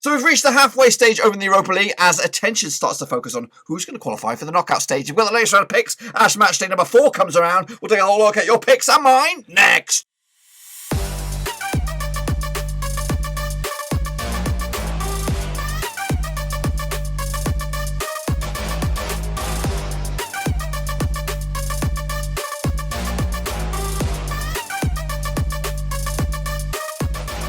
So we've reached the halfway stage over in the Europa League as attention starts to focus on who's going to qualify for the knockout stage. We've got the latest round of picks as match day number 4 comes around. We'll take a whole look at your picks and mine next.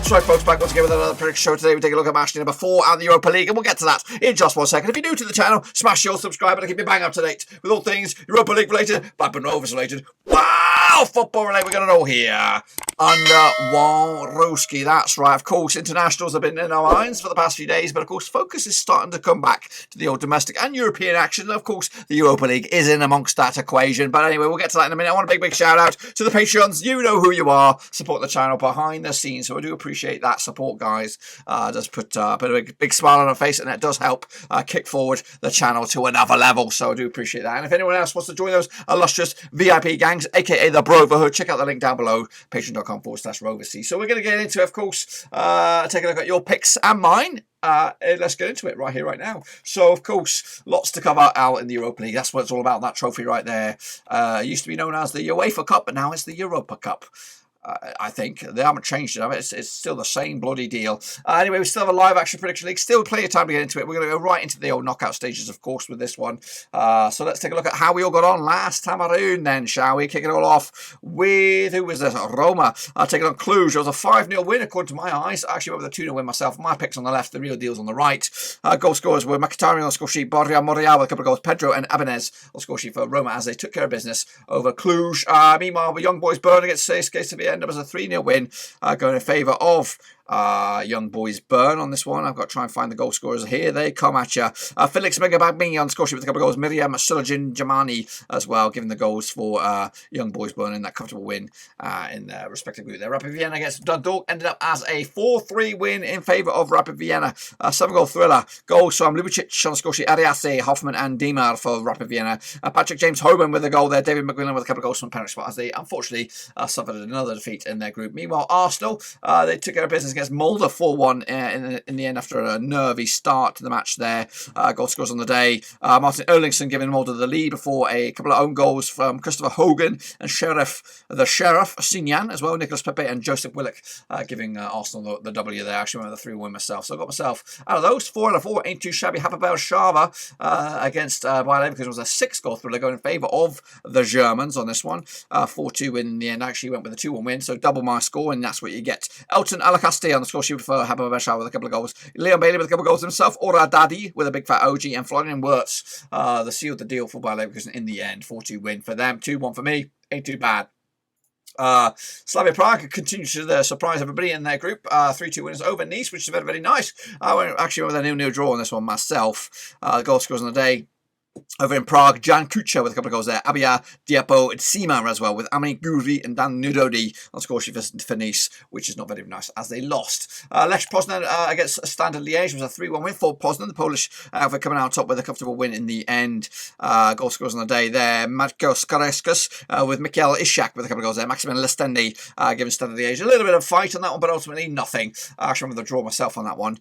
That's right, folks, back once again with another prediction show. Today we take a look at match day number 4 and the Europa League, and we'll get to that in just 1 second. If you're new to the channel, smash your subscribe button to keep you bang up to date with all things Europa League related, Blackburn Rovers related, wow, football related, we're going to know here. Under Warowski, that's right. Of course, internationals have been in our minds for the past few days, but of course, focus is starting to come back to the old domestic and European action. And of course, the Europa League is in amongst that equation. But anyway, we'll get to that in a minute. I want a big shout out to the Patreons. You know who you are. Support the channel behind the scenes. So I do appreciate that support, guys. It does put a big smile on our face, and it does help kick forward the channel to another level. So I do appreciate that. And if anyone else wants to join those illustrious VIP gangs, aka the Broverhood, check out the link down below, patreon.com/Roverc. So we're going to get into it, of course, take a look at your picks and mine. Let's get into it right here, right now. So, of course, lots to cover out in the Europa League. That's what it's all about, that trophy right there. It used to be known as the UEFA Cup, but now it's the Europa Cup. I think they haven't changed it. I mean, it's still the same bloody deal. Anyway, we still have a live action prediction league. Still plenty of time to get into it. We're going to go right into the old knockout stages, of course, with this one. So let's take a look at how we all got on last time around then, shall we? Kick it all off with, who was this? Roma. Taking on Cluj. It was a 5-0 win, according to my eyes. I actually went with a 2-0 win myself. My picks on the left, the real deal's on the right. Goal scorers were Mkhitaryan on score sheet, Borja Morial with a couple of goals, Pedro and Ibanez on score sheet for Roma as they took care of business over Cluj. Meanwhile, the Young Boys Bern against CSKA Sofia ended up as a 3-0 win. Going in favour of Young Boys Bern on this one. I've got to try and find the goal scorers here. They come at you. Felix Megabagmi on score sheet with a couple of goals. Miriam Sulajin Jamani as well, giving the goals for Young Boys Bern in that comfortable win in their respective group. Their Rapid Vienna against Dundalk ended up as a 4-3 win in favour of Rapid Vienna. 7-goal thriller. Goals from Lubicic on score sheet, Ariase, Hoffman and Dimar for Rapid Vienna. Patrick James Hoban with a goal there. David McMillan with a couple of goals from penalty spot as they unfortunately suffered another defeat in their group. Meanwhile, Arsenal, they took care of business against Molde 4-1 in the end after a nervy start to the match there. Goal scores on the day. Martin Erlingsson giving Molde the lead before a couple of own goals from Christopher Hogan and Sheriff Sinyan as well. Nicholas Pepe and Joseph Willock giving Arsenal the W there. I actually went with a 3-1 myself. So I got myself out of those 4 out of 4. Ain't too shabby. Hapoel Sheva against Bayer Leverkusen was a 6-goal thriller going in favour of the Germans on this one. 4-2 win in the end. I actually went with a 2-1 win. So double my score, and that's what you get. Elton Alacaste on the score sheet for Hapoel Sheva with a couple of goals. Leon Bailey with a couple of goals himself. Ora Dadi with a big fat OG, and Florian Wirtz the sealed the deal for Bayer Leverkusen in the end. 4-2 win for them. 2-1 for me. Ain't too bad. Slavia Prague continued to surprise everybody in their group. 3-2 winners over Nice, which is very, very nice. I went with a 0-0 draw on this one myself. Goal scores on the day. Over in Prague, Jan Kucha with a couple of goals there. Abia Diapo and Sima as well, with Ami Guri and Dan Nurodi on score sheet for Nice, which is not very nice as they lost. Lech Poznań against Standard Liège was a 3-1 win for Poznań. The Polish outfit coming out top with a comfortable win in the end. Goal scores on the day there. Matko Skareskas with Mikael Ishak with a couple of goals there. Maximin Lestendi giving Standard Liège a little bit of fight on that one, but ultimately nothing. I actually remember the draw myself on that one.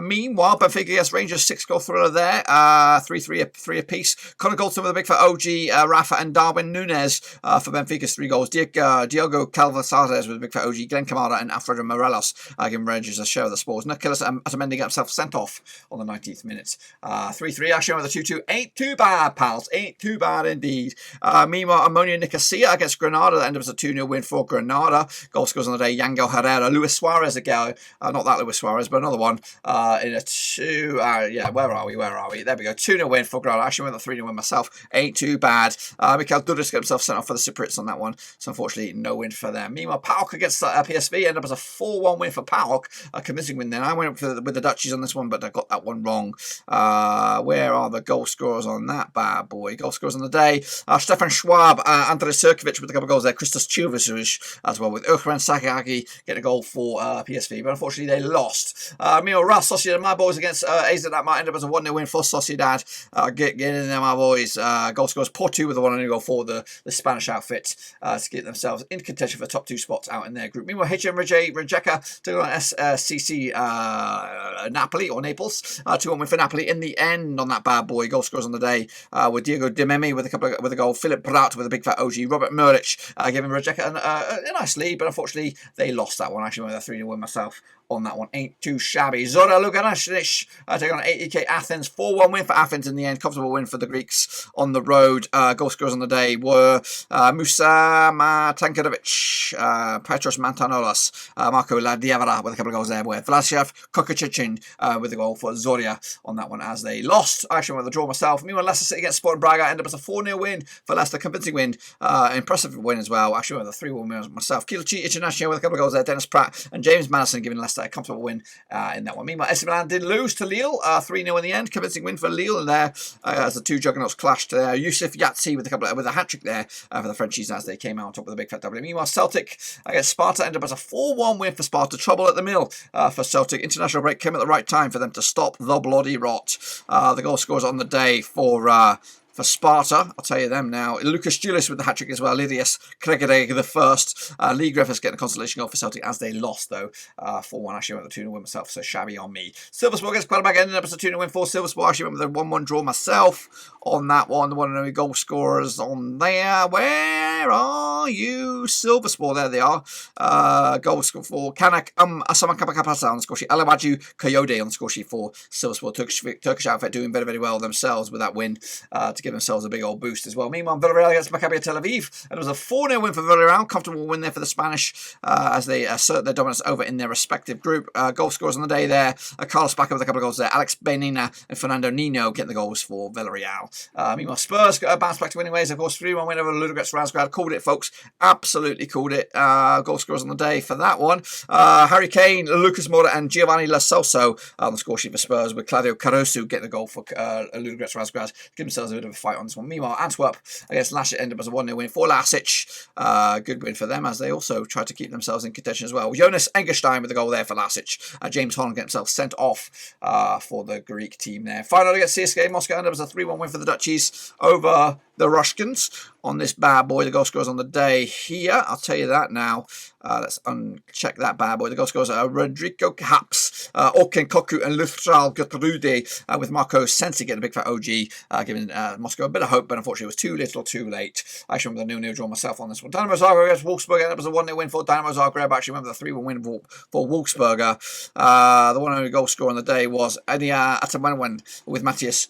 Meanwhile, Benfica against Rangers, 6-goal thriller there. 3-3 piece. Conor Goldson with a big for OG, Rafa and Darwin Nunez for Benfica's 3 goals. Diogo Calvasares with a big for OG, Glenn Kamara and Alfredo Morelos giving Rangers a share of the spoils. Nicolas Otamendi got himself sent off on the 19th minute. 3-3, actually with a 2-2. Ain't too bad, pals. Ain't too bad indeed. Meanwhile, Omonia Nikosia against Granada. That ended up as a 2-0 win for Granada. Goal scores on the day, Yangel Herrera. Luis Suarez again. Not that Luis Suarez, but another one. In a 2... where are we? There we go. 2-0 win for Granada. Actually went the 3-0 win myself. Ain't too bad. Mikael Dudas got himself sent off for the Cypriots on that one. So unfortunately, no win for them. Meanwhile, PAOK against PSV ended up as a 4-1 win for PAOK. A convincing win then. I went with the Dutchies on this one, but I got that one wrong. Where are the goal scorers on that bad boy? Goal scorers on the day. Stefan Schwab, Andrei Sirkovic with a couple of goals there. Christos Chuvicic as well, with Urkran Sakagi getting a goal for PSV, but unfortunately they lost. Meanwhile, Real Sociedad, my boys against AZ Alkmaar ended up as a 1-0 win for Sociedad. Getting in there, my boys. Goal scores Porto with the one and only goal for the Spanish outfit to get themselves in contention for the top 2 spots out in their group. Meanwhile, HNK Rijeka took on SSC Napoli or Naples. 2-1 win for Napoli in the end on that bad boy. Goal scores on the day with Diego Dimemi with a goal, Philip Braut with a big fat OG, Robert Muric giving Rijeka a nice lead, but unfortunately they lost that one. Actually, with a 3-0 win myself on that one. Ain't too shabby. Zora Luganash taking on AEK Athens. 4-1 win for Athens in the end. Comfortable win for the Greeks on the road. Goal scorers on the day were Musa Tankarovic, Petros Mantanolas, Marco Ladiavara with a couple of goals there, with Vlasiav Kokachichin with a goal for Zoria on that one as they lost. I actually went with the draw myself. Meanwhile, Leicester City against Sporting Braga ended up as a 4-0 win for Leicester. Convincing win. Impressive win as well. Actually went with a 3-1 win myself. Kielce International with a couple of goals there. Dennis Pratt and James Madison giving Leicester a comfortable win in that one. Meanwhile, AC Milan did lose to Lille, 3-0 in the end. Convincing win for Lille in there as the 2 juggernauts clashed there. Yusuf Yatsi with a hat-trick there for the Frenchies as they came out on top with a big fat W. Meanwhile, Celtic against Sparta ended up as a 4-1 win for Sparta. Trouble at the mill for Celtic. International break came at the right time for them to stop the bloody rot. The goal scores on the day for Sparta, I'll tell you them now. Lucas Julius with the hat-trick as well. Lydius Kregereg the first. Lee Griffiths getting a consolation goal for Celtic as they lost, though. 4-1. Actually went with the 2-0 win myself, so shabby on me. Silversport against Qarabağ ended up as a 2-0 win for Silversport. Actually went with a 1-1 draw myself on that one. The one and only goal scorers on there. Where are you, Silversport? There they are. Goal score for Kanak Asaman Kapakapasa on the score sheet. Alawaju Coyote on the score sheet for Silversport. Turkish outfit doing very, very well themselves with that win to give themselves a big old boost as well. Meanwhile, Villarreal against Maccabi Tel Aviv, and it was a 4-0 win for Villarreal. Comfortable win there for the Spanish as they assert their dominance over in their respective group. Goal scorers on the day there. Carlos Bacca with a couple of goals there. Alex Benina and Fernando Nino getting the goals for Villarreal. Meanwhile, Spurs bounce back to winning ways. Of course, 3-1 win over Ludogorets Razgrad. Called it, folks. Absolutely called it. Goal scorers on the day for that one. Harry Kane, Lucas Moura and Giovanni Lo Celso on the score sheet for Spurs, with Claudio Caruso getting the goal for Ludogorets Razgrad to give themselves a bit of a fight on this one. Meanwhile, Antwerp against Lech ended up as a 1-0 win for Lasic. Good win for them as they also tried to keep themselves in contention as well. Jonas Engerstein with the goal there for Lasic. James Holland getting himself sent off for the Greek team there. Finally against CSKA Moscow ended up as a 3-1 win for the Dutchies over the Russians on this bad boy. The goal scorers on the day here, I'll tell you that now. Let's uncheck that bad boy. The goal scorers are Rodrigo Haps, Orkin Koku and Luthral Gutrude with Marco Sensi getting a big fat OG, giving Moscow a bit of hope, but unfortunately it was too little too late. I actually remember the 0-0 draw myself on this one. Dynamo Zagreb against Wolfsburg ended up as a 1-0 win for Dynamo Zagreb. I actually remember the 3-1 win for Wolfsburger. The one only goal scorer on the day was Enia Atamanwen with Matthias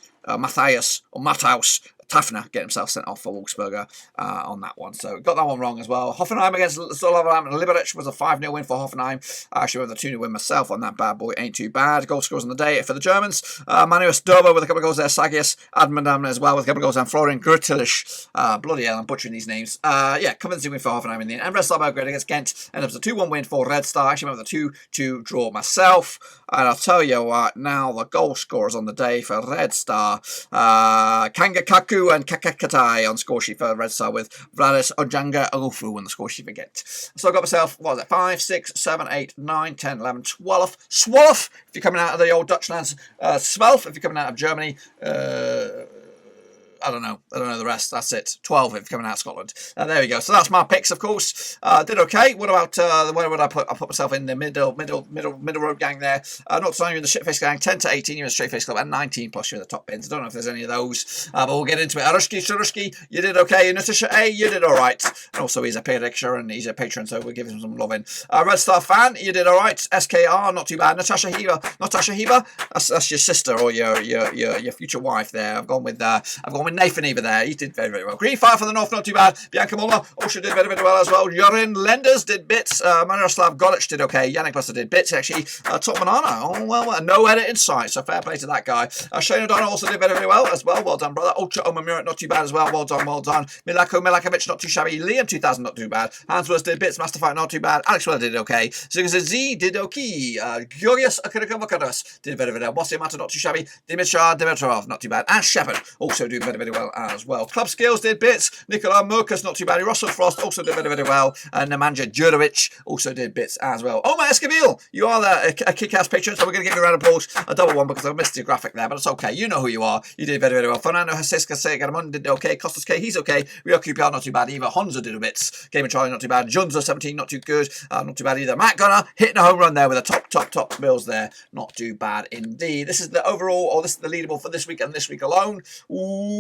Tafner getting himself sent off for Wolfsburger on that one. So got that one wrong as well. Hoffenheim against Slovan Liberec was a 5-0 win for Hoffenheim. I actually went with a 2-0 win myself on that bad boy. Ain't too bad. Goal scores on the day for the Germans. Manuel Dober with a couple of goals there. Sagias Admandam as well with a couple of goals. And Florian Grutilish. Bloody hell, I'm butchering these names. Yeah, convincing win for Hoffenheim in the end. And Red Star Belgrade against Ghent. And it was a 2-1 win for Red Star. I actually went with a 2-2 draw myself. And I'll tell you what, now the goal scorers on the day for Red Star. Kanga Kaku and Kakakata on score sheet for Red Star, with Vladis Ojanga Alufu on the score sheet for Ghent. So I got myself, what was it, 5, 6, 7, 8, 9, 10, 11, 12. Swolf, if you're coming out of the old Dutch lands. Swelf, if you're coming out of Germany. I don't know the rest. That's it. 12 if coming out of Scotland. There we go. So that's my picks, of course. Did okay. What about where would I put? I put myself in the middle road gang there. Not signing you in the shit face gang. 10 to 18 you're in the straight face club, and 19 plus you're in the top pins. I don't know if there's any of those, but we'll get into it. Arushki Sharushki, you did okay. Natasha A, you did all right. And also he's a paid extra and he's a patron, so we'll give him some loving. Red Star fan, you did all right. SKR, not too bad. Natasha Hiva, that's your sister or your future wife there. I've gone with Nathan Eva there. He did very, very well. Green Fire for the North, not too bad. Bianca Mulner also did very, very well as well. Jorin Lenders did bits. Miroslav Golic did okay. Yannick Buster did bits, actually. Top Manana, oh, well, no edit in sight, so fair play to that guy. Shane O'Donnell also did very, very well as well. Well done, brother. Ultra Omamura, not too bad as well. Well done, well done. Milako Milakovic, not too shabby. Liam 2000, not too bad. Hansworth did bits. Masterfight, not too bad. Alex Weller did okay. Z did okay. Georgios Akinokovakodos did very, very well. Bossy Mata, not too shabby. Dimitrov, not too bad. And Shepard also did very, very very well as well. Club skills did bits. Nikola Murkas, not too bad. Russell Frost also did very well. And Nemanja Djurjevic also did bits as well. Omar Esquivel, you are a kick-ass patron, so we're going to give you a round of applause, a double one, because I missed your graphic there, but it's okay. You know who you are. You did very well. Fernando Hasesca Segaramon did okay. Costas K, he's okay. Rio QPR, not too bad either. Honza did a bits. Game of Charlie, not too bad. Junzo 17, not too good. Not too bad either. Matt Gunner hitting a home run there with a top bills there. Not too bad indeed. This is the overall, or this is the leaderboard for this week and this week alone. Ooh,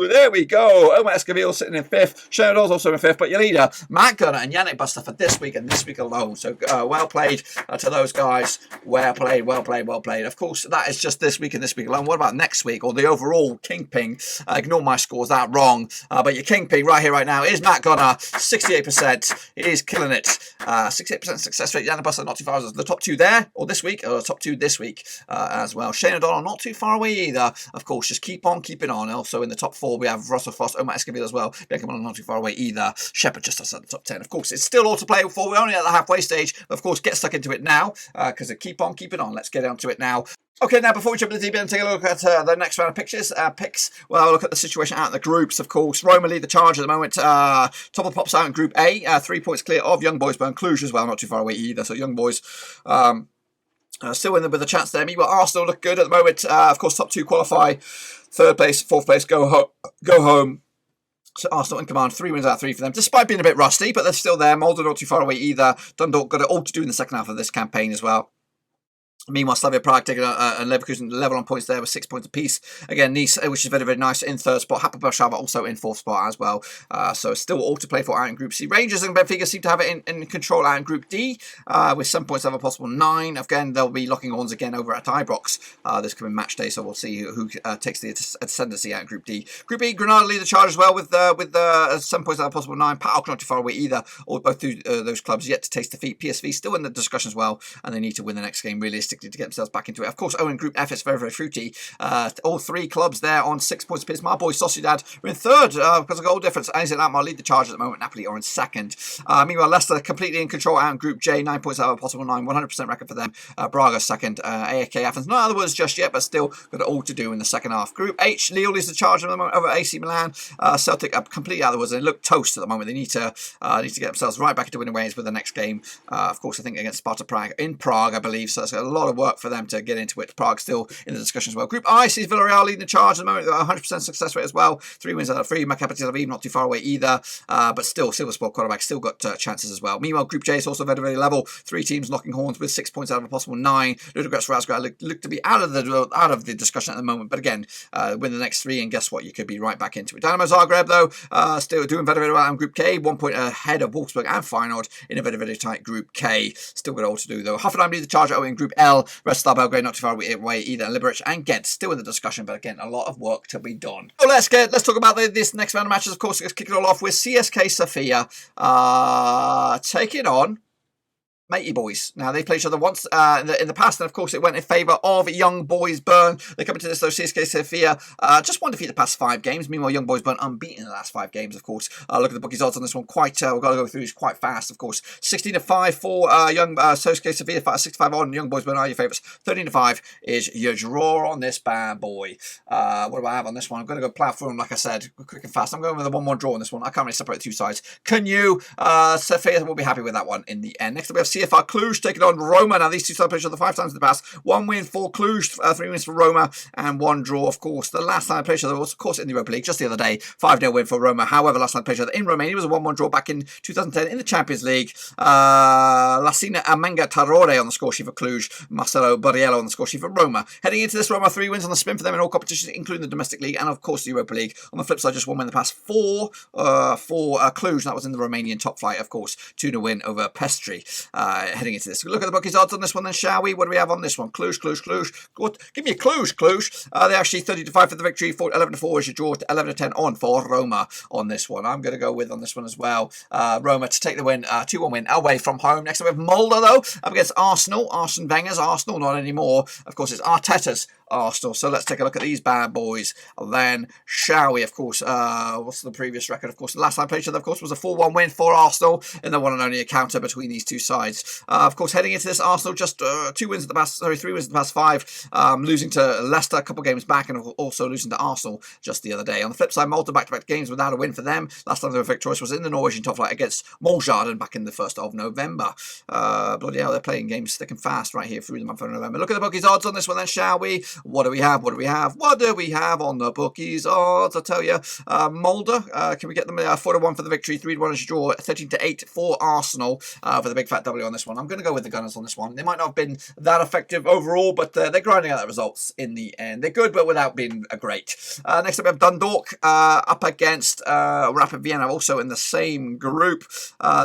there we go. Omar Esquivel sitting in 5th. Sheridan's also in 5th, but your leader, Matt Gunner and Yannick Buster for this week and this week alone. So well played to those guys. Well played. Of course, that is just this week and this week alone. What about next week, or the overall kingpin? Ignore my scores, that wrong. But your kingpin right here, right now is Matt Gunner, 68%. He is killing it. 68% success rate. Yannick Buster, not too far. The top 2 there, or this week, or the top 2 this week as well. Shane O'Donnell, not too far away either. Of course, just keep on keeping on. Also in the top 4, we have Russell Frost, Omar Esquivel as well. Bianca Mullen, not too far away either. Shepard just outside the top 10. Of course, it's still all to play for. We're only at the halfway stage. Of course, get stuck into it now, because keep on keeping on. Let's get onto it now. Okay, now before we jump into the deep end, take a look at the next round of picks. Well, we'll look at the situation out in the groups, of course. Roma lead the charge at the moment. Top of the pops out in Group A. 3 points clear of Young Boys, but Cluj as well, not too far away either. So Young Boys still in there with a chance there. Meanwhile, Arsenal look good at the moment. Of course, top 2 qualify. 3rd place, 4th place, go home. So Arsenal in command, 3 wins out of 3 for them, despite being a bit rusty, but they're still there. Molde not too far away either. Dundalk got it all to do in the second half of this campaign as well. Meanwhile, Slavia Prague taking and Leverkusen level on points there with 6 points apiece. Again, Nice, which is very, very nice, in 3rd spot. Hapoel Sheva also in 4th spot as well. So still all to play for out in Group C. Rangers and Benfica seem to have it in control out in Group D with 7 points out of a possible 9. Again, they'll be locking horns again over at Ibrox this coming match day, so we'll see who takes the ascendancy out in Group D. Group E, Granada lead the charge as well with 7 points out of a possible 9. PAOK not too far away either, or both those clubs yet to taste defeat. PSV still in the discussion as well, and they need to win the next game realistically to get themselves back into it. Of course, in Group F, it's very, very fruity. All 3 clubs there on 6 points apiece. My boys, Sociedad, are in 3rd because of goal difference. AS Roma lead the charge at the moment. Napoli are in 2nd. Meanwhile, Leicester completely in control out in Group J. 9 points out of a possible 9. 100% record for them. Braga 2nd. AFK Athens, not other words just yet, but still got it all to do in the second half. Group H, Lille leads the charge at the moment over AC Milan. Celtic are completely out of the woods. They look toast at the moment. They need to get themselves right back into winning ways with the next game. Of course, I think against Sparta Prague in Prague, I believe. So it's a lot of work for them to get into it. Prague still in the discussion as well. Group I sees Villarreal leading the charge at the moment. 100% success rate as well. 3 wins out of 3. Maccabi Tel Aviv not too far away either. But still, Silversport quarterback still got chances as well. Meanwhile, Group J is also very, very level. 3 teams knocking horns with 6 points out of a possible 9. Ludogorets Razgrad look to be out of the discussion at the moment. But again, win the next 3, and guess what? You could be right back into it. Dynamo Zagreb, though, still doing very, very well in Group K. 1 point ahead of Wolfsburg and Feyenoord in a very, very tight Group K. Still got all to do, though. Hoffenheim lead the charge in Group L. Red Star Belgrade not too far away either. Liberec and Ghent still in the discussion, but again, a lot of work to be done. So let's talk about this next round of matches. Of course, let's kick it all off with CSKA Sofia taking on Matey Boys. Now, they played each other once in the past, and of course, it went in favour of Young Boys Bern. They come into this, though, CSKA Sofia just one defeat the past 5 games. Meanwhile, Young Boys Bern unbeaten in the last 5 games, of course. Look at the bookies odds on this one. We've got to go through these quite fast, of course. 16-5 for Young CSKA Sofia, 65 on Young Boys Bern are your favourites. 13-5 is your draw on this bad boy. What do I have on this one? I'm going to go plough through them, like I said, quick and fast. I'm going with a 1-1 draw on this one. I can't really separate the 2 sides. Can you? Sofia will be happy with that one in the end. Next up, we have CFR Cluj taking on Roma. Now, these 2 sides played each other 5 times in the past. 1 win for Cluj, 3 wins for Roma, and 1 draw, of course. The last time I played each other was, of course, in the Europa League, just the other day. 5-0 win for Roma. However, last time I played each other in Romania was a 1-1 draw back in 2010 in the Champions League. Lassina Amanga Tarore on the score sheet for Cluj. Marcelo Borriello on the score sheet for Roma. Heading into this, Roma 3 wins on the spin for them in all competitions, including the domestic league and, of course, the Europa League. On the flip side, just 1 win in the past 4 for Cluj. That was in the Romanian top flight, of course. 2-0 win over Pestri. Heading into this. Look at the bookies odds on this one then, shall we? What do we have on this one? Cluj. Give me a Cluj. They're actually 30-5 for the victory. 11-4 is your draw. 11-10 on for Roma on this one. I'm going to go with on this one as well. Roma to take the win. 2-1 win away from home. Next up we have Molde, though, up against Arsenal. Arsene Wenger's Arsenal, not anymore. Of course, it's Arteta's Arsenal. So let's take a look at these bad boys then, shall we? Of course, what's the previous record? Of course, the last time played each other, of course, was a 4-1 win for Arsenal in the one and only encounter between these two sides. Of course, heading into this, Arsenal just 3 wins in the past 5, losing to Leicester a couple games back, and also losing to Arsenal just the other day. On the flip side, Molde back-to-back games without a win for them. Last time they were victorious was in the Norwegian top flight against Molde back in the 1st of November. Bloody hell, they're playing games thick and fast right here through the month of November. Look at the bookies odds on this one then, shall we? What do we have? What do we have? What do we have on the bookies odds? I'll tell you, Molde, can we get them 4-1 for the victory, 3-1 as a draw, 13-8 for Arsenal for the big fat W on this one. I'm going to go with the Gunners on this one. They might not have been that effective overall, but they're grinding out the results in the end. They're good, but without being great. Next up, we have Dundalk up against Rapid Vienna, also in the same group.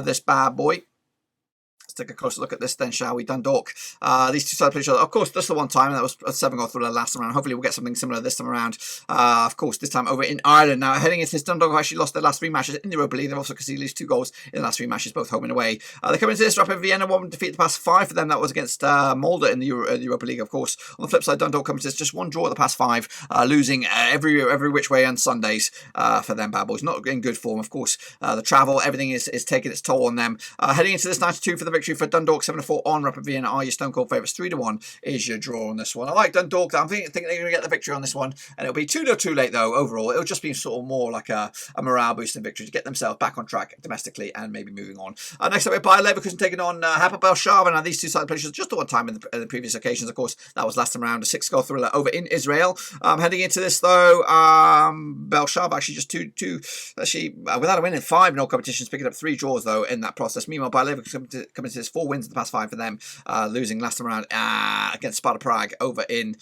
This bad boy. Take a closer look at this then, shall we? Dundalk. These two sides play each other. Of course, just the one time, and that was a 7-goal through the last time around. Hopefully, we'll get something similar this time around. Of course, this time over in Ireland. Now, heading into this, Dundalk have actually lost their last 3 matches in the Europa League. They've also conceded at least 2 goals in the last 3 matches, both home and away. They come into this, Rapid Vienna, 1 defeat the past 5 for them. That was against Molde in the Europa League, of course. On the flip side, Dundalk comes to this, just 1 draw at the past 5, losing every which way on Sundays for them bad boys. Not in good form, of course. The travel, everything is taking its toll on them. Heading into this, 92 for the victory for Dundalk, 7-4 on Rapid Vienna. Are your Stone Cold favourites? 3-1 is your draw on this one. I like Dundalk. I'm thinking they're going to get the victory on this one, and it'll be 2-0 too late though. Overall, it'll just be sort of more like a morale boosting victory to get themselves back on track domestically and maybe moving on. Next up, we have Bayer Leverkusen taking on Hapoel Sheva. Now these two side places just the one time in the previous occasions. Of course, that was last time around, a 6-goal thriller over in Israel. Heading into this though, Beersheva actually just two without a win in 5 in all competitions, picking up 3 draws though in that process. Meanwhile, Bayer Leverkusen coming to this 4 wins in the past 5 for them, losing last time around against Sparta Prague over in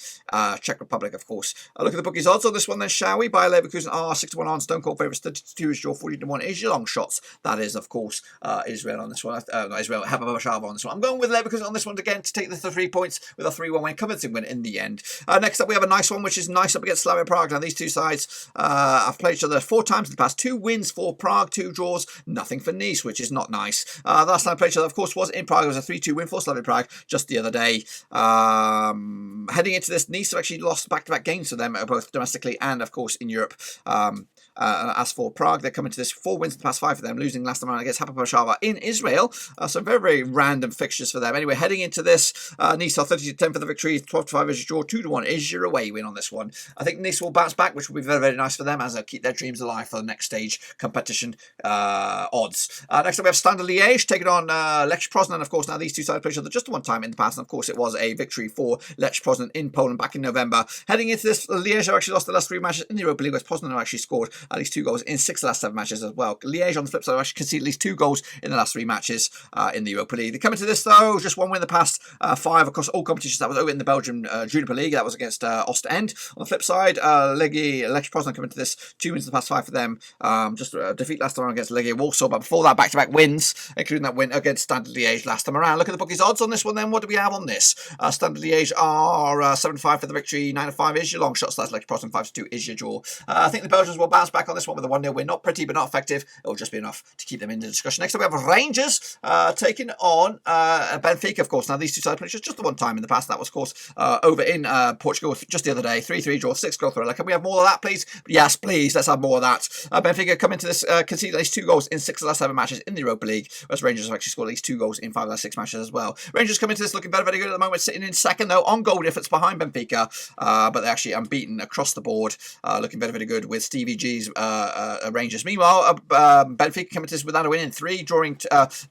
Czech Republic, of course. Look at the bookies odds on this one then, shall we? Bayer Leverkusen are 6-1 on, Stone Cold favourites, 32 is your 40-1 is your long shots. That is, of course, Israel on this one. Not Israel, Hapoel Sheva on this one. I'm going with Leverkusen on this one again to take the 3 points with a 3-1 win, convincing win in the end. Next up, we have a nice one, which is nice up against Slavia Prague. Now, these two sides have played each other 4 times in the past. 2 wins for Prague, 2 draws, nothing for Nice, which is not nice. The last time they played each other, of course, was in Prague. It was a 3-2 win for Slavia Prague just the other day. Heading into this, Nice have actually lost back-to-back games for them, both domestically and, of course, in Europe. As for Prague, they're coming to this 4 wins in the past 5 for them, losing last time around against Hapoel Sheva in Israel. Some very, very random fixtures for them. Anyway, heading into this, Nice are 30-10 for the victory, 12-5 is your draw, 2-1 is your away win on this one. I think Nice will bounce back, which will be very, very nice for them as they keep their dreams alive for the next stage competition odds. Next up, we have Standard Liège taking on Lech Poznań. Of course, now these two sides played each other just one time in the past, and of course, it was a victory for Lech Poznań in Poland back in November. Heading into this, Liège have actually lost the last 3 matches in the Europa League, whereas Poznań have actually scored at least 2 goals in 6 of the last 7 matches as well. Liège, on the flip side, have actually conceded at least 2 goals in the last 3 matches in the Europa League. They come into this, though, just 1 win in the past 5 across all competitions. That was over in the Belgian Juniper League. That was against Ostend. On the flip side, Lech Poznań come into this 2 wins in the past 5 for them. Just a defeat last time around against Legia Warsaw, but before that, back-to-back wins, including that win against Standard Liège last time around. Look at the bookies odds on this one then. What do we have on this? Standard Liège are 7-5 for the victory, 9-5 is your long shot, so that's Lech Poznań, 5-2 is your draw. I think the Belgians will bounce back on this one with a 1-0 win. Not pretty, but not effective. It will just be enough to keep them in the discussion. Next up, we have Rangers taking on Benfica, of course. Now, these two sides played just the one time in the past. That was, of course, over in Portugal just the other day. 3-3 draw, 6-goal thriller. Can we have more of that, please? Yes, please. Let's have more of that. Benfica come into this, conceded at least 2 goals in 6 of the last 7 matches in the Europa League, whereas Rangers have actually scored at least 2 goals in 5 of the last 6 matches as well. Rangers come into this looking very, very good at the moment, sitting in second, though, on goal difference behind Benfica, but they're actually unbeaten across the board, looking very, very good with Stevie G's Rangers. Meanwhile, Benfica coming to this without a win in 3,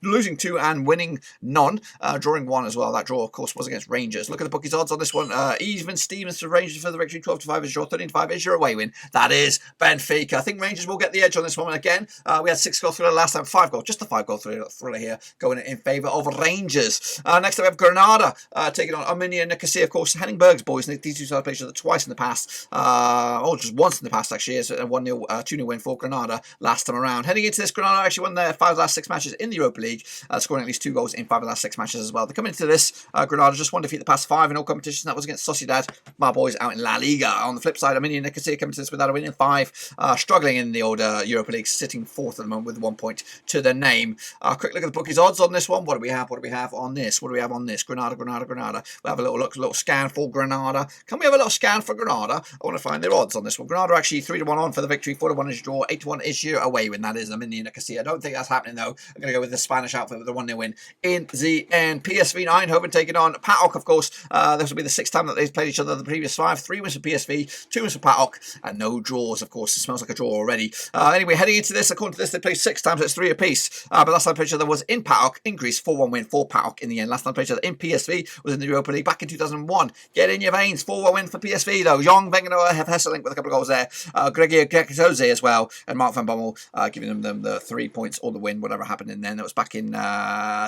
losing 2 and winning none, drawing 1 as well. That draw, of course, was against Rangers. Look at the bookies odds on this one. Even Stevens to Rangers for the victory, 12-5 is your 13-5 is your away win. That is Benfica. I think Rangers will get the edge on this one. Again, we had 6-goal thriller last time, 5 goals, just a 5-goal thriller here, going in favour of Rangers. Next up, we have Granada taking on Omonia and Nikosia, of course, Henningberg's boys. These two sides played each other twice in the past, or just once in the past, actually. It's a 1-0 2-0 win for Granada last time around. Heading into this, Granada actually won their 5 of the last 6 matches in the Europa League, scoring at least 2 goals in 5 of the last 6 matches as well. They come into this, Granada just one defeat the past 5 in all competitions. That was against Sociedad, my boys out in La Liga. On the flip side, Omonia Nikosia coming to this without a win in 5, struggling in the old Europa League, sitting 4th at the moment with 1 point to the name. Quick look at the bookies odds on this one. What do we have? What do we have on this? What do we have on this? Granada. We'll have a little look, a little scan for Granada. Can we have a little scan for Granada? I want to find their odds on this one. Granada actually 3-1 on for the victory, 4-1 is draw, 8-1 is your away win. That is Omonia Nikosia. I don't think that's happening though. I'm going to go with the Spanish outfit with a 1-0 win in the end. PSV Eindhoven taking on PAOK, of course. This will be the 6th time that they've played each other the previous 5. 3 wins for PSV, 2 wins for PAOK, and no draws, of course. It smells like a draw already. Anyway, heading into this, according to this, they played 6 times, so it's 3 apiece. But last time they played each other was in PAOK, in Greece, 4-1 win for PAOK in the end. Last time they played each other in PSV was in the Europa League back in 2001. Get in your veins, 4-1 win for PSV though. Jong Vengenauer have Hesselink with a couple of goals there. Gregor Gekatoze as well, and Mark van Bommel giving them the 3 points or the win, whatever happened in then. That was back in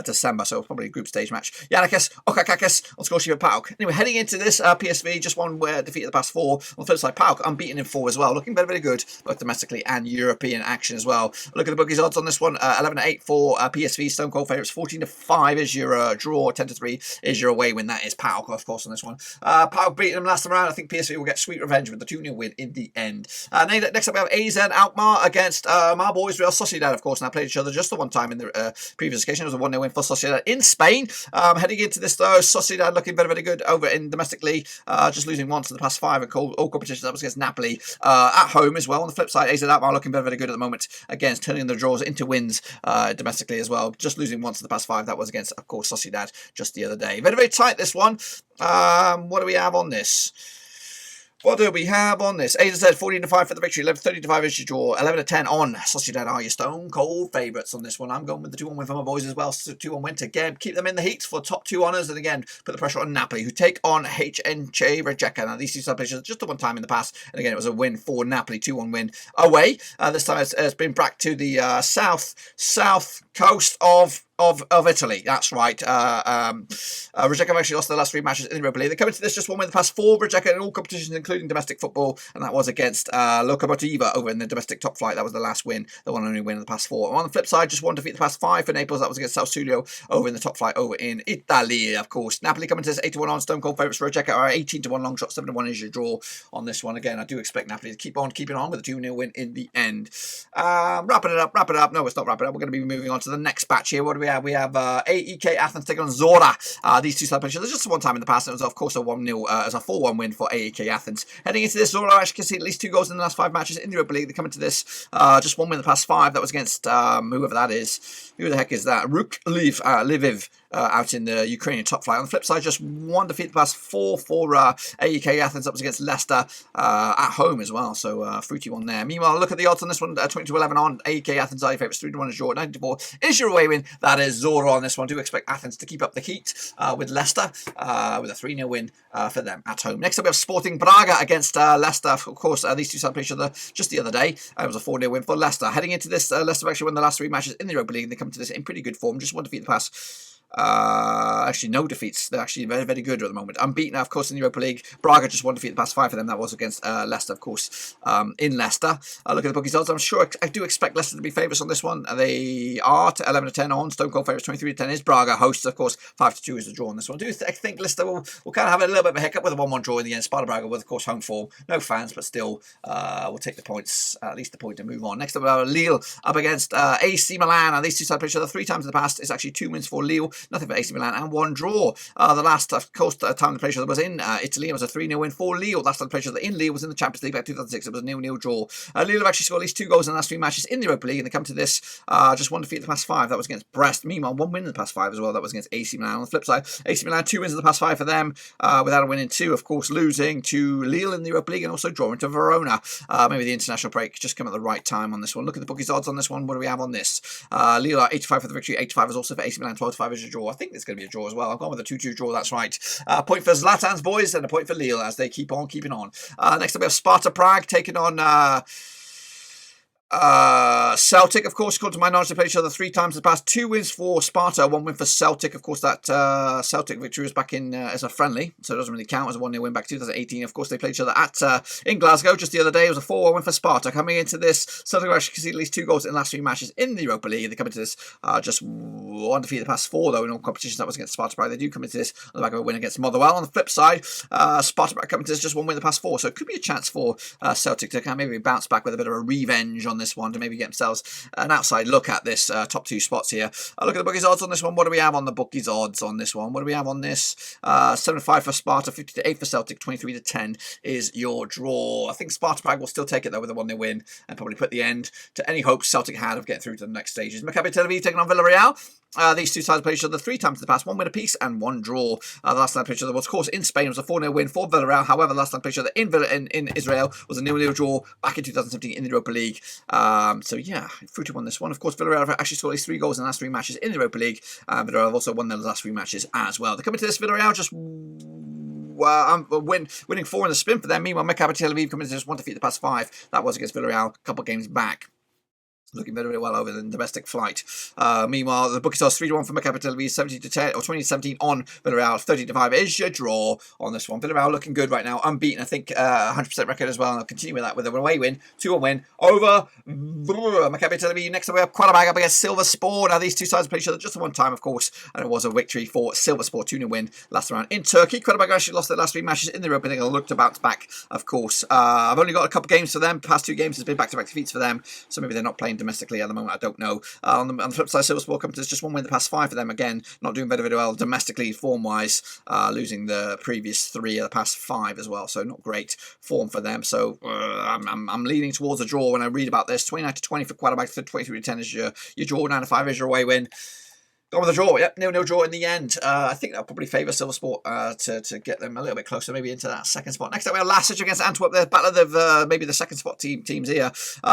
December, so probably a group stage match. Yanakis Okakakis on score sheet for PAOK. Anyway, heading into this, PSV just one defeat of the past 4. On the flip side, PAOK unbeaten in 4 as well, looking very, very good both domestically and European action as well. Look at the bookies odds on this one. 11-8 for PSV, Stone Cold favourites. 14-5 is your draw. 10-3 is your away win. That is PAOK, of course, on this one. PAOK beating them last time around. I think PSV will get sweet revenge with the 2-0 win in the end. Next up we have AZ Alkmaar against my boys Real Sociedad, of course. Now played each other just the one time in the previous occasion. It was a 1-0 win for Sociedad in Spain. Heading into this though, Sociedad looking very, very good over in domestically, just losing once in the past 5 at all competitions. That was against Napoli at home as well. On the flip side, AZ Alkmaar looking very, very good at the moment against turning the draws into wins domestically as well. Just losing once in the past 5. That was against, of course, Sociedad just the other day. Very, very tight this one. What do we have on this? What do we have on this? AZ 14-5 for the victory, 11-35 is your draw, 11-10 on Sociedad are your stone cold favourites on this one. I'm going with the 2-1 win for my boys as well. So 2-1 win to again keep them in the heat for top 2 honours, and again put the pressure on Napoli, who take on HNK Rijeka. Now these two sub-players just the one time in the past, and again it was a win for Napoli, 2-1 win away. This time it's been back to the south coast of Italy. That's right. Rijeka have actually lost their last 3 matches in the Europa League. They come into this just 1 win the past 4. Rijeka in all competitions, including domestic football, and that was against Lokomotiva over in the domestic top flight. That was the last win, the one only win in the past 4. And on the flip side, just 1 defeat the past 5 for Naples. That was against Sassuolo over in the top flight over in Italy, of course. Napoli coming to this 8-1 on stone cold favourites for Rijeka are 18-1 long shot, 7-1 is your draw on this one. Again, I do expect Napoli to keep on keeping on with a 2-0 win in the end. Wrapping it up. No, it's not wrapping it up. We're going to be moving on to the next batch here. What do we have? We have AEK Athens taking on Zora. These two side players. There's just one time in the past. It was, of course, a 1-0, it was a 4-1 win for AEK Athens. Heading into this, Zora actually can see at least 2 goals in the last 5 matches in the Europa League. They come into this just 1 win in the past 5. That was against whoever that is. Who the heck is that? Lviv. Out in the Ukrainian top flight. On the flip side, just 1 defeat the past 4 for AEK Athens. That was against Leicester at home as well. So fruity one there. Meanwhile, look at the odds on this one. 20-11 on AEK Athens. Are your favourites. 3-1 is your 94 is your away win. That is Zora on this one. Do expect Athens to keep up the heat with Leicester with a 3-0 win for them at home. Next up, we have Sporting Braga against Leicester. Of course, these two sides played each other just the other day. It was a 4-0 win for Leicester. Heading into this, Leicester actually won the last 3 matches in the Europa League. They come to this in pretty good form. Just 1 defeat the past. Actually no defeats. They're actually very, very good at the moment. Unbeaten, of course, in the Europa League. Braga just 1 defeat the past 5 for them. That was against Leicester, of course, in Leicester. Look at the bookies odds. I'm sure I do expect Leicester to be favourites on this one. They are 11-10 on. Stone Cold favourites. 23-10 is Braga. Hosts, of course. 5-2 is the draw on this one. I think Leicester will kind of have a little bit of a hiccup with a 1-1 draw in the end. Sparta Braga with, of course, home form. No fans, but still will take the points, at least the point, and move on. Next up, Lille up against AC Milan. These two sides played each other 3 times in the past. It's actually 2 wins for Lille. Nothing for AC Milan. And 1 draw. The last, of course, time the played each other was in Italy. It was a 3-0 win for Lille. Last time the played each other in Lille was in the Champions League back in 2006. It was a 0-0 draw. Lille have actually scored at least 2 goals in the last 3 matches in the Europa League, and they come to this just 1 defeat in the past 5. That was against Brest. Meanwhile, 1 win in the past 5 as well. That was against AC Milan. On the flip side, AC Milan 2 wins in the past 5 for them, without a win in 2. Of course, losing to Lille in the Europa League and also drawing to Verona. Maybe the international break just come at the right time on this one. Look at the bookies odds on this one. What do we have on this? Lille are 85 for the victory. 85 is also for AC Milan. 12-5 is a draw. I think it's going to be a draw as well. I've gone with a 2-2 draw, that's right. A point for Zlatan's boys and a point for Lille as they keep on keeping on. Next up we have Sparta Prague taking on Celtic, of course, according to my knowledge, they played each other 3 times in the past. 2 wins for Sparta, 1 win for Celtic. Of course, that Celtic victory was back in as a friendly, so it doesn't really count as a 1-0 win back in 2018. Of course, they played each other at in Glasgow just the other day. It was a 4-1 win for Sparta. Coming into this, Celtic have actually conceded at least 2 goals in the last 3 matches in the Europa League. They come into this just undefeated the past 4, though, in all competitions. That was against Sparta Prague. They do come into this on the back of a win against Motherwell. On the flip side, Sparta Prague come into this just 1 win the past 4, so it could be a chance for Celtic to kind of maybe bounce back with a bit of a revenge on this one, to maybe get themselves an outside look at this top 2 spots here. Look at the bookies odds on this one. What do we have on the bookies odds on this one? What do we have on this? 7-5 for Sparta, 50-8 for Celtic, 23-10 is your draw. I think Sparta Prague will still take it though with a 1-0 win and probably put the end to any hopes Celtic had of getting through to the next stages. Maccabi Tel Aviv taking on Villarreal. These 2 sides played each other 3 times in the past, 1 win apiece and 1 draw. The last time they played each other was, of course, in Spain. It was a 4-0 win for Villarreal. However, the last time they played each other in Israel was a 0-0 draw back in 2017 in the Europa League. So yeah, fruited won this one. Of course, Villarreal have actually scored at least 3 goals in the last 3 matches in the Europa League. Villarreal have also won their last 3 matches as well. They're coming to this Villarreal just winning 4 in the spin for them. Meanwhile, Maccabi Tel Aviv coming to just 1 defeat the past 5. That was against Villarreal a couple of games back. Looking very, very well over the domestic flight. Meanwhile, the bookies are 3-1 for Maccabi Tel Aviv, 17-10 or 20-17 on Villarreal, 30-5 is your draw on this one. Villarreal looking good right now, unbeaten. I think 100% record as well. And I'll continue with that with an away win, 2-1 win over Maccabi Tel Aviv. Next up we have Qarabağ up against Silverspor. Now these 2 sides played each other just the 1 time, of course, and it was a victory for Silverspor, 2-0 win last round in Turkey. Qarabağ actually lost their last 3 matches in the Europa League and looked to bounce back, of course. I've only got a couple games for them. Past 2 games has been back-to-back defeats for them, so maybe they're not playing domestically at the moment. I don't know. On the flip side, Silverspor comes to just 1 win the past 5 for them. Again, not doing very, very well domestically form-wise, losing the previous 3 of the past 5 as well. So not great form for them. So I'm leaning towards a draw when I read about this. 29-20 for Qarabağ, 23-10 is your draw. 9-5 is your away win. Gone with a draw. Yep, 0-0 draw in the end. I think that'll probably favour Silverspor to get them a little bit closer, maybe into that second spot. Next up, we have Leech against Antwerp. The battle of maybe the second spot teams here.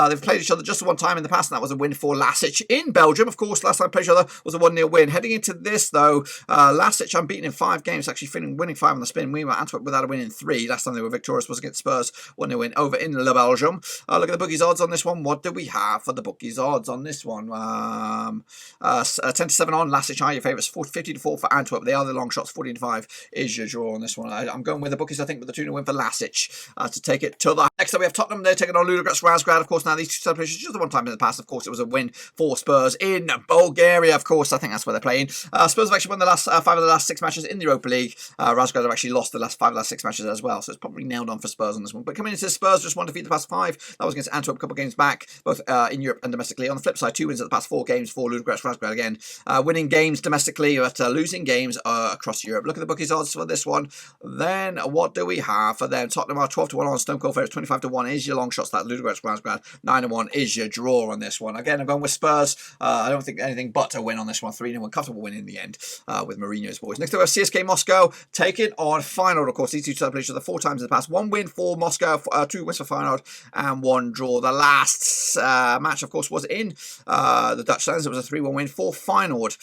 They've played each other just 1 time in the past, and that was a win for Leech in Belgium. Of course, last time they played each other was a 1-0 win. Heading into this, though, Leech unbeaten in 5 games, actually winning 5 on the spin. Meanwhile, Antwerp without a win in 3. Last time they were victorious was against Spurs, 1-0 win over in Le Belgium. Look at the bookies odds on this one. What do we have for the bookies odds on this one? 10-7 on Leech. Your favourites. 50-4 for Antwerp. They are the long shots. 14-5 is your draw on this one. I'm going with the bookies, I think, with the 2-0 win for Leech to take it to the... Next up, we have Tottenham. They're taking on Ludogorets Razgrad. Of course, now these 2 celebrations just the 1 time in the past. Of course, it was a win for Spurs in Bulgaria. Of course, I think that's where they're playing. Spurs have actually won the last 5 of the last 6 matches in the Europa League. Razgrad have actually lost the last 5 of the last 6 matches as well. So it's probably nailed on for Spurs on this one. But coming into Spurs, just 1 defeat the past 5. That was against Antwerp a couple of games back, both in Europe and domestically. On the flip side, 2 wins at the past 4 games for Ludogorets Razgrad again. Winning games domestically, but losing games across Europe. Look at the bookies odds for this one. Then what do we have for them? Tottenham are 12-1 on Stone Cold Favourites, 25-1 is your long shots. That Ludogorets Razgrad, 9-1 is your draw on this one. Again, I'm going with Spurs. I don't think anything but a win on this one. 3-1, comfortable win in the end with Mourinho's boys. Next up, we have CSKA Moscow taking on Feyenoord. Of course, these 2 sides played each other 4 times in the past. 1 win for Moscow, 2 wins for Feyenoord, and 1 draw. The last match, of course, was in the Dutch lands. It was a 3-1 win for Feyenoord.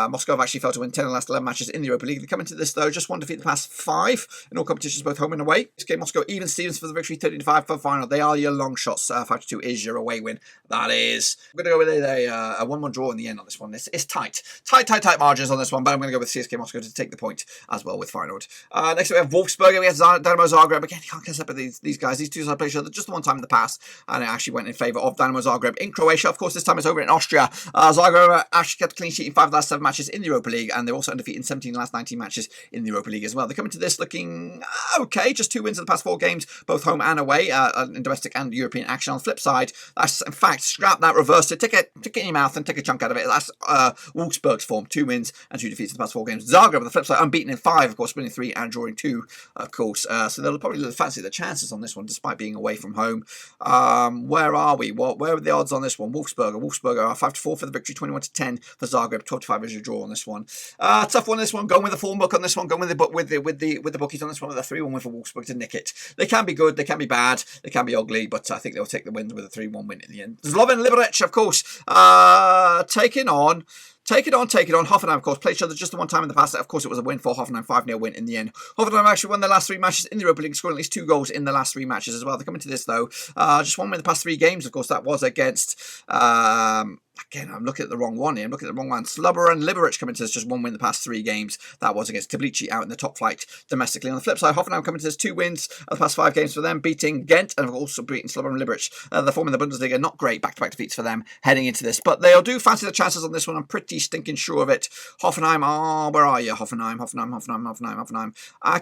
Moscow have actually failed to win 10 of the last 11 matches in the Europa League. They come into this, though, just 1 defeat the past 5 in all competitions, both home and away. CSKA Moscow even Stevens for the victory, 13-5 for Feyenoord. They are your long shots. 5-2 is your away win. That is. I'm going to go with a 1-1 draw in the end on this one. It's tight. Tight margins on this one, but I'm going to go with CSKA Moscow to take the point as well with Feyenoord. Next we have Wolfsburg. We have Dynamo Zagreb. Again, you can't get up with these guys. These 2 sides played each other just the 1 time in the past, and it actually went in favour of Dynamo Zagreb in Croatia. Of course, this time it's over in Austria. Zagreb actually kept a clean sheet in 5 of the last 7 matches in the Europa League, and they're also undefeated in 17 of the last 19 matches in the Europa League as well. They come into this looking okay, just 2 wins in the past 4 games, both home and away, in domestic and European action. On the flip side, that's in fact, scrap that, reverse it, take it in your mouth and take a chunk out of it. That's Wolfsburg's form, 2 wins and 2 defeats in the past 4 games. Zagreb, on the flip side, unbeaten in 5, of course, winning 3 and drawing 2, of course. So they'll probably fancy the chances on this one, despite being away from home. Where are we? Where are the odds on this one? Wolfsburg are 5-4 for the victory, 21-10 for Zagreb, 12-5 is your draw on this one. Tough one, this one. Going with the form book on this one. Going with the bookies on this one with a 3-1 win for Wolfsburg to nick it. They can be good, they can be bad, they can be ugly, but I think they'll take the win with a 3-1 win in the end. Slovan Liberec, of course, taking on Take it on. Hoffenheim, of course, played each other just the one time in the past. Of course, it was a win for Hoffenheim, 5-0 win in the end. Hoffenheim actually won their last 3 matches in the Europa League, scoring at least 2 goals in the last 3 matches as well. They're coming to this, though. Just one win in the past 3 games, of course. That was against... Again, I'm looking at the wrong one here. I'm looking at the wrong one. Slubber and Liberec coming to this, just 1 win in the past 3 games. That was against Tbilisi out in the top flight domestically. On the flip side, Hoffenheim coming to this, 2 wins of the past 5 games for them, beating Ghent and also beating Slubber and Liberec. The form in the Bundesliga, not great. Back-to-back defeats for them heading into this. But they'll do fancy the chances on this one. I'm pretty stinking sure of it. Hoffenheim, where are you? Hoffenheim.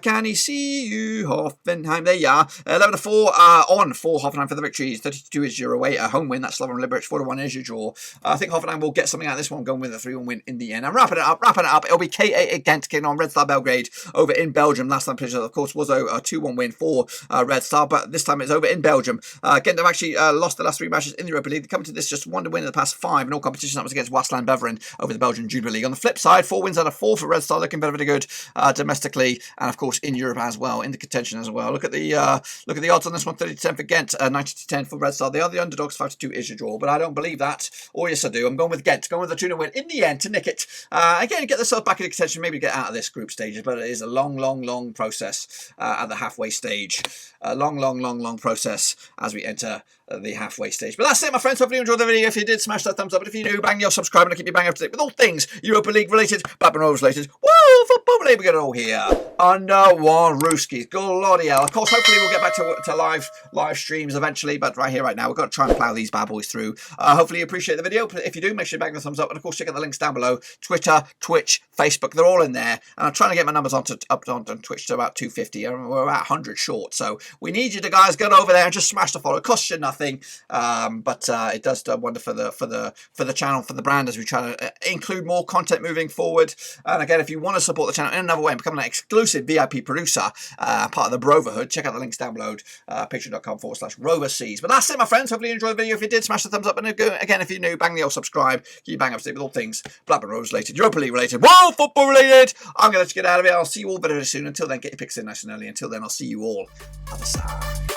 Can he see you, Hoffenheim? There you are. 11-4 on for Hoffenheim for the victories. 32 is your away. A home win. That's Slubber and Liberec. 4-1 is your draw. I think Hoffenheim will get something out of this one, going with a 3-1 win in the end. I'm wrapping it up. It'll be K8 against getting on Red Star Belgrade over in Belgium. Last time played, of course, was a 2-1 win for Red Star, but this time it's over in Belgium. Again, they've actually lost the last 3 matches in the Europa League. They come to this just 1 win in the past 5 in all competitions. That was against Waasland Beveren over the Belgian Jupiler League. On the flip side, 4 wins out of 4 for Red Star, looking very good domestically and of course in Europe as well, in the contention as well. Look at the odds on this one: 30-10 for Ghent, 90-10 for Red Star. They are the underdogs. 5-2 is your draw, but I don't believe that. Or yes, I do. I'm going with Ghent, going with the 2-0 win in the end to nick it. Again, get themselves back in the contention, maybe get out of this group stages, but it is a long process at the halfway stage. A long process as we enter the halfway stage. But that's it, my friends. Hopefully you enjoyed the video. If you did, smash that thumbs up. But if you're new, bang your subscribe, and I'll keep you bang up to date with all things Europa League related, Blackburn Rovers related. Woo! Football related, we get it all here under one Rooskies. Bloody hell. Of course, hopefully we'll get back to live streams eventually, but right here, right now, we've got to try and plow these bad boys through. Hopefully you appreciate the video. If you do, make sure you bang the thumbs up, and of course check out the links down below. Twitter, Twitch, Facebook, they're all in there. And I'm trying to get my numbers up on Twitch to about 250. We're about 100 short, so we need you to guys get over there and just smash the follow. It costs you nothing, but it does wonder for the channel, for the brand, as we try to include more content moving forward. And again, if you want to support the channel in another way and become an exclusive VIP producer, part of the Broverhood, check out the links down below, patreon.com/Roverseas. But that's it, my friends. Hopefully you enjoyed the video. If you did, smash the thumbs up, and again, if you're new, bang the old subscribe. Keep you bang up to date with all things Blackburn Rovers related, Europa League related, World Football related. I'm going to get out of here. I'll see you all very soon. Until then, get your picks in nice and early. Until then, I'll see you all other side.